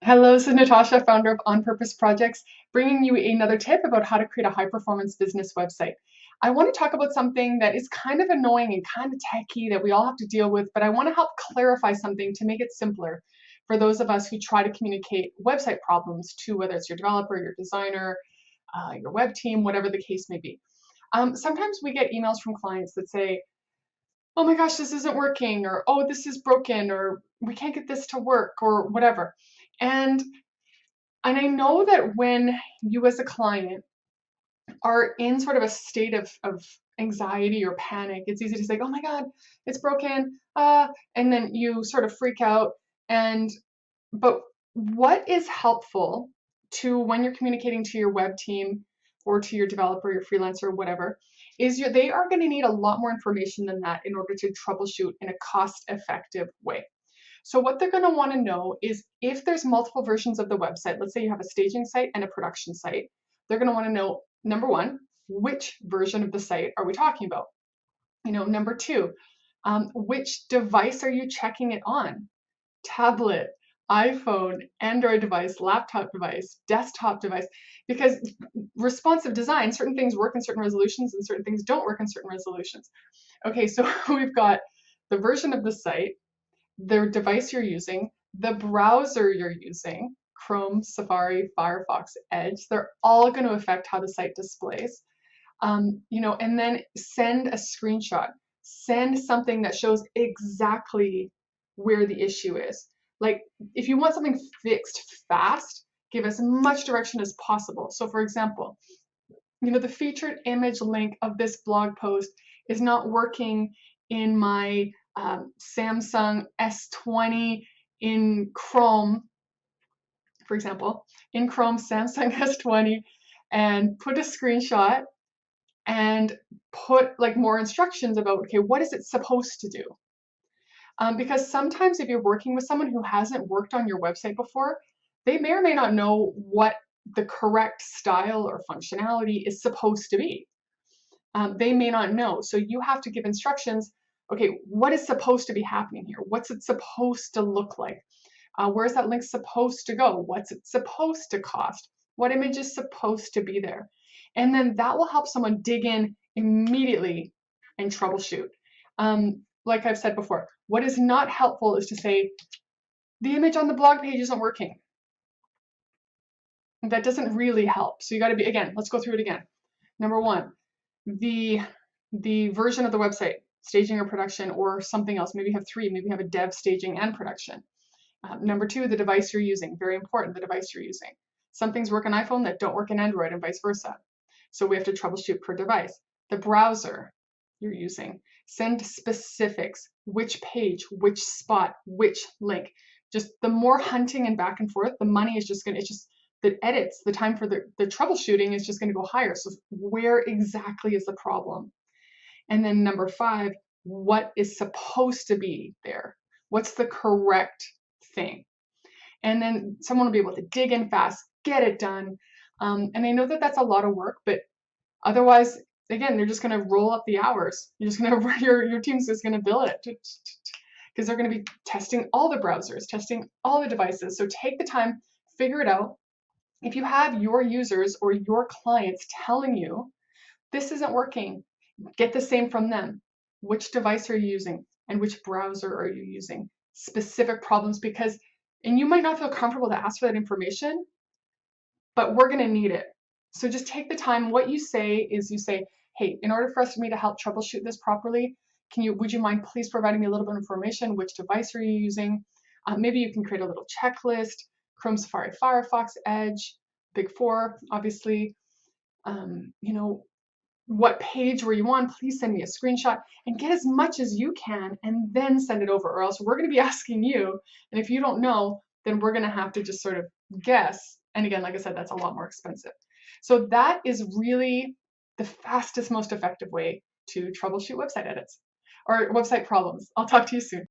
Hello, this is Natasha, founder of On Purpose Projects, bringing you another tip about how to create a high performance business website. I want to talk about something that is kind of annoying and kind of techy that we all have to deal with, but I want to help clarify something to make it simpler for those of us who try to communicate website problems to whether it's your developer, your designer, your web team, whatever the case may be. Sometimes we get emails from clients that say, oh my gosh, this isn't working, or oh, this is broken, or we can't get this to work, or whatever. And I know that when you as a client are in sort of a state of anxiety or panic, it's easy to say, oh my God, it's broken. And then you sort of freak out. But what is helpful to when you're communicating to your web team or to your developer, your freelancer, whatever, is they are going to need a lot more information than that in order to troubleshoot in a cost-effective way. So what they're going to want to know is if there's multiple versions of the website, let's say you have a staging site and a production site, they're going to want to know, number one, which version of the site are we talking about? Number two, which device are you checking it on? Tablet, iPhone, Android device, laptop device, desktop device, because responsive design, certain things work in certain resolutions and certain things don't work in certain resolutions. Okay, so we've got the version of the site, the device you're using, the browser you're using, Chrome, Safari, Firefox, Edge, they're all going to affect how the site displays. And then send a screenshot. Send something that shows exactly where the issue is. Like if you want something fixed fast, give as much direction as possible. So for example, the featured image link of this blog post is not working in my Samsung S20 in Chrome, for example, in Chrome Samsung S20, and put a screenshot and put like more instructions about, okay, what is it supposed to do? Because sometimes if you're working with someone who hasn't worked on your website before, they may or may not know what the correct style or functionality is supposed to be. They may not know. So you have to give instructions. Okay, what is supposed to be happening here? What's it supposed to look like? Where's that link supposed to go? What's it supposed to cost? What image is supposed to be there? And then that will help someone dig in immediately and troubleshoot. Like I've said before, what is not helpful is to say, the image on the blog page isn't working. That doesn't really help. So you got to be, again, let's go through it again. Number one, the version of the website, staging or production, or something else. Maybe you have three, maybe you have a dev, staging, and production. Number two, the device you're using. Very important, the device you're using. Some things work on iPhone that don't work in Android and vice versa. So we have to troubleshoot per device. The browser you're using. Send specifics, which page, which spot, which link. Just the more hunting and back and forth, the money is just going to, it's just, the edits, the time for the troubleshooting is just going to go higher. So where exactly is the problem? And then number five, what is supposed to be there? What's the correct thing? And then someone will be able to dig in fast, get it done. And I know that that's a lot of work, but otherwise, again, they're just going to roll up the hours. You're just going to, your team's just going to bill it because they're going to be testing all the browsers, testing all the devices. So take the time, figure it out. If you have your users or your clients telling you this isn't working, get the same from them. Which device are you using and which browser are you using? Specific problems, because, and you might not feel comfortable to ask for that information, but we're going to need it. So just take the time. What you say is you say, hey, in order for me to help troubleshoot this properly, would you mind please providing me a little bit of information? Which device are you using? Maybe you can create a little checklist. Chrome, Safari, Firefox, Edge, Big Four, obviously. What page were you on? Please send me a screenshot and get as much as you can and then send it over, or else we're going to be asking you. And if you don't know, then we're going to have to just sort of guess. And again, like I said, that's a lot more expensive. So that is really the fastest, most effective way to troubleshoot website edits or website problems. I'll talk to you soon.